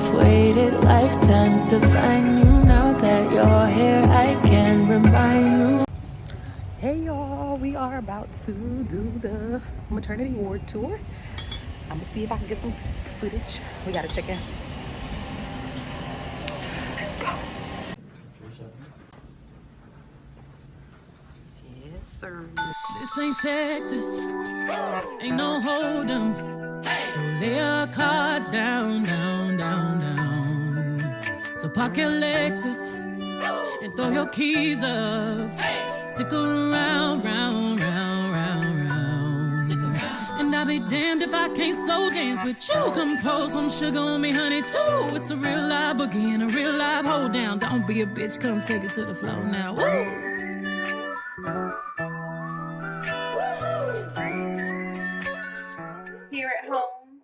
I've waited lifetimes to find you. Now that you're here, I can remind you. Hey y'all, we are about to do the maternity ward tour. I'm gonna see if I can get some footage. We gotta check in. Let's go. Yes, sir. This ain't Texas, ain't no hold 'em. So lay your cards down, down, down, down. So park your Lexus and throw your keys up. Stick around, round, round, round, round. Stick around. And I'll be damned if I can't slow dance with you. Come pour some sugar on me, honey, too. It's a real live boogie and a real live hold down. Don't be a bitch, come take it to the floor now. Woo! Here at home,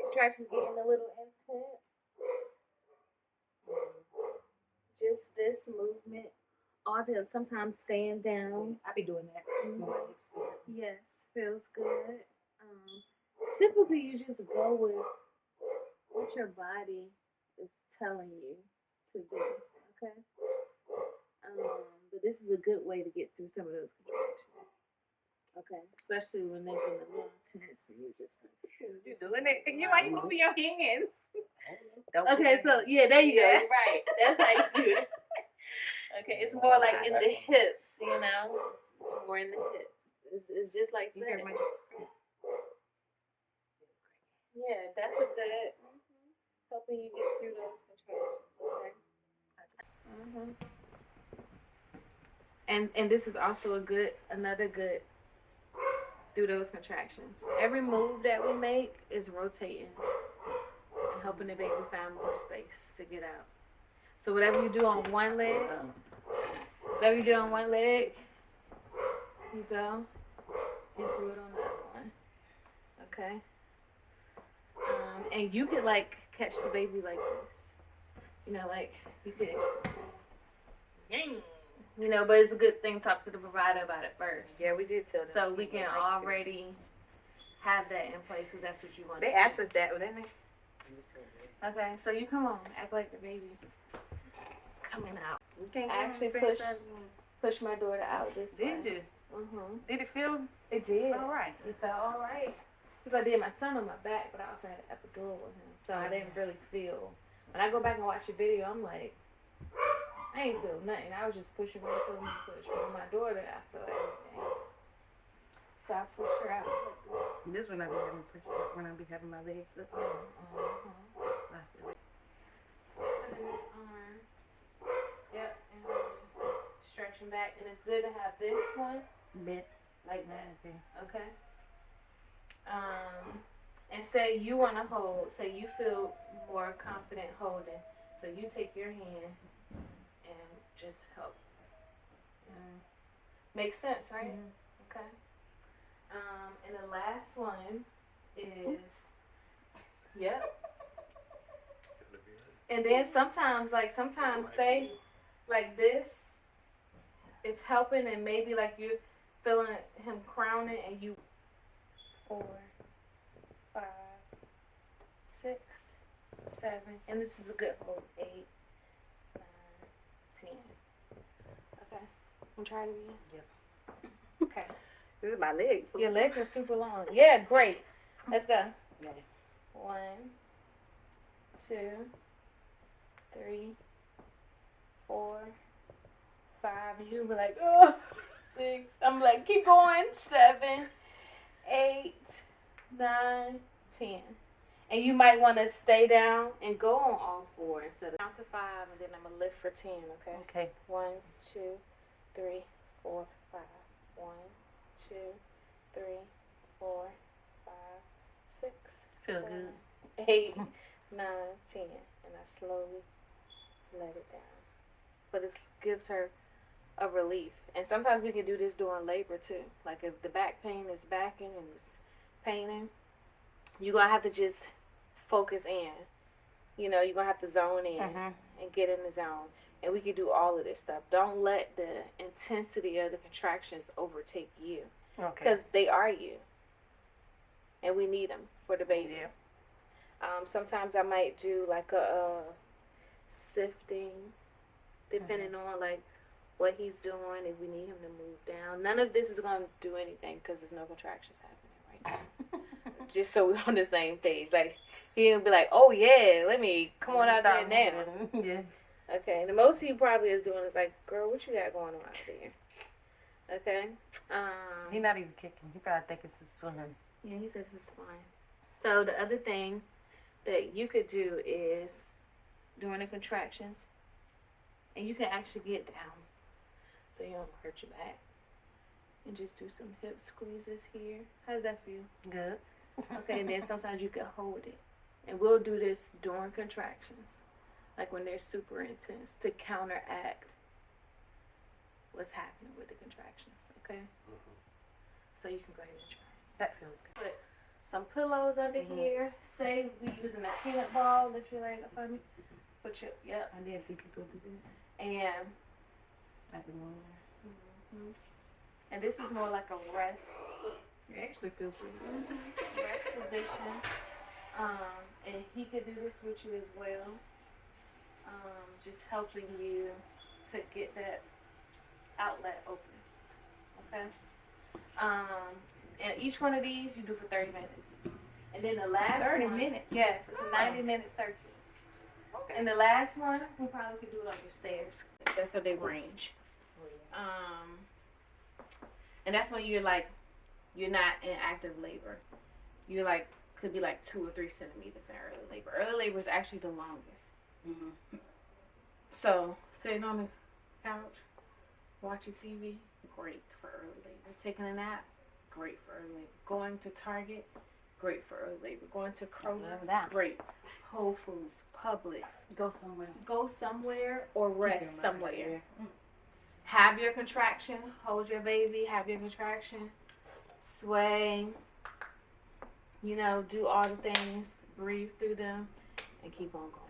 contractions getting a little intense. Just this movement, also sometimes staying down. I be doing that. Yes, feels good. Typically, you just go with what your body is telling you to do. Okay. But this is a good way to get through some of those contractions. Okay, especially when they've been a little intense and you're just like, You're doing it. Why you moving your hands? okay, so yeah, there you go. You're right. That's how you do it. Okay, it's more like in the hips, you know? It's more in the hips. It's just like sex. Yeah, that's a good helping you get through those contractions. Okay. And this is also another good through those contractions. Every move that we make is rotating and helping the baby find more space to get out. So whatever you do on one leg, you go and do it on the other one. Okay. And you could like catch the baby like this. You know, like you could, you know, but it's a good thing to talk to the provider about it first. Yeah, we did tell them. So we can already have that in place because that's what you want. They asked us that, didn't they? Okay, so you come on, act like the baby coming out. We can't I actually push my daughter out this way. Did you? Did it feel? It did. All right. It felt all right. Because I did my son on my back, but I also had an epidural with him, so I didn't really feel. When I go back and watch the video, I'm like, I ain't feel nothing. I was just pushing her until I pushed. But with my daughter, I felt everything. So I pushed her out like this. This when I be having pressure, when I be having my legs up. I feel it. Put in this arm. Yep, and stretching back. And it's good to have this one like that. Okay. And say you want to hold, say you feel more confident holding. So you take your hand and just help. Makes sense, right? Okay. And the last one is, yep. And then sometimes say like this is helping and maybe like you're feeling him crowning and you 4, 5, 6, 7, and this is a good hold. 8, 9, 10. Okay, I'm trying it again. Yep. Okay. This is my legs. Your legs are super long. Yeah, great. Let's go. 1, 2, 3, 4, 5. And you'll be like, oh, 6. I'm like, keep going. 7, 8, 9, 10. And you might want to stay down and go on all 4 instead of count to 5, and then I'm gonna lift for 10. Okay. Okay. 1, 2, 3, 4, 5. 1, 2, 3, 4, 5, 6. Feel 7, good. 8, 9, 10, and I slowly let it down. But it gives her a relief. And sometimes we can do this during labor too. Like if the back pain is backing and it's paining, you're gonna have to just focus in. You know, you're gonna have to zone in and get in the zone. And we can do all of this stuff. Don't let the intensity of the contractions overtake you. Okay. Because they are you. And we need them for the baby. Yeah. Sometimes I might do like a sifting, depending on like what he's doing, if we need him to move down. None of this is going to do anything because there's no contractions happening right now. Just so we're on the same page. Like, he'll be like, oh yeah, let me come on out there now. Yeah. Okay, the most he probably is doing is like, girl, what you got going on out there? Okay. He's not even kicking. He probably think it's his swimming. Yeah, he says it's fine. So the other thing that you could do is during the contractions, and you can actually get down so you don't hurt your back, and just do some hip squeezes here. How does that feel? Good. Okay, and then sometimes you can hold it, and we'll do this during contractions, like when they're super intense, to counteract what's happening with the contractions. Okay. So you can go ahead and try. That feels good. Put some pillows under here. Say we using a peanut ball. Lift your leg up for me. Put your, yep. I did see people do that. And Like the one and this is more like a rest It actually feels pretty good. rest position. And he could do this with you as well. Just helping you to get that outlet open. Okay. And each one of these you do for 30 minutes. And then the last 30 one, minutes? Yes, it's a 90-minute circuit. Okay. And the last one, we probably could do it on your stairs. That's how they range. And that's when you're like, you're not in active labor. You're like, could be like 2 or 3 centimeters in early labor. Early labor is actually the longest. So, sitting on the couch, watching TV, great for early labor. Taking a nap, great for early labor. Going to Target, great for early labor. Going to Kroger, great. Whole Foods, Publix. Go somewhere. Go somewhere or rest somewhere. Have your contraction, hold your baby, have your contraction, sway, you know, do all the things, breathe through them, and keep on going.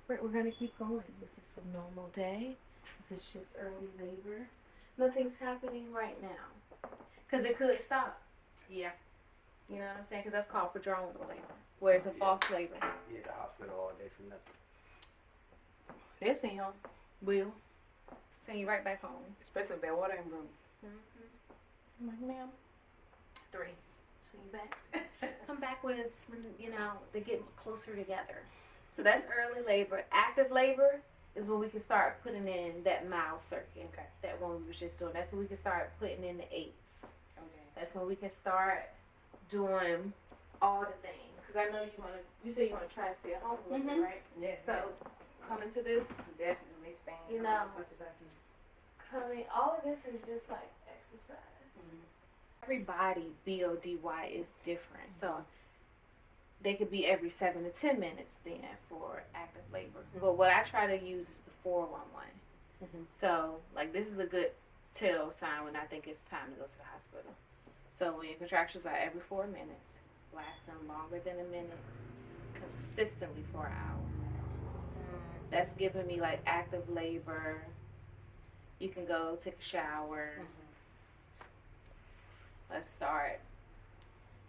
We're going to keep going. This is a normal day. This is just early labor. Nothing's happening right now. Because it could stop. Yeah. You know what I'm saying? Because that's called prodromal labor, where it's a false labor. Yeah, the hospital all day for nothing. They'll send you home. Will. Send you right back home. Especially if that water ain't broke. I'm like, ma'am, 3. Send you back. Come back when it's, you know, they get closer together. So that's early labor. Active labor is when we can start putting in that mile circuit. Okay. That one we was just doing. That's when we can start putting in the 8s. Okay. That's when we can start doing all the things. Because I know you say you want to try to stay at home with it, right? Yeah. So coming to this, Definitely expand you know, as much as I can. coming, all of this is just like exercise. Everybody BODY is different. So they could be every 7 to 10 minutes then for active labor. But what I try to use is the 411. So like this is a good tell sign when I think it's time to go to the hospital. So when your contractions are every 4 minutes, lasting longer than a minute, consistently for an hour. That's giving me like active labor. You can go take a shower. Let's start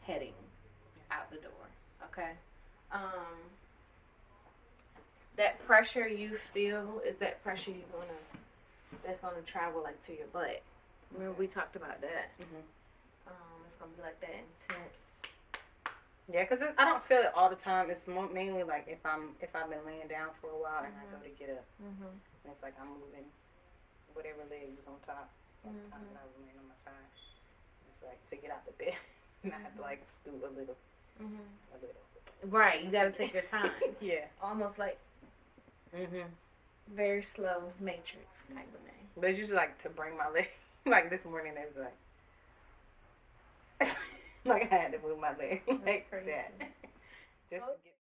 heading out the door. Okay. That pressure you feel is that pressure that's gonna travel like to your butt. Remember we talked about that. It's gonna be like that intense. Yeah, because I don't feel it all the time. It's mainly like if I've been laying down for a while and I go to get up, and it's like I'm moving whatever leg was on top at the time that I was laying on my side. It's like to get out the bed, and I have to like scoot a little. Right, you gotta take your time. Yeah, Almost like very slow Matrix type of thing. but it's usually like to bring my leg. Like this morning, they was like, like I had to move my leg like crazy. that, just to get.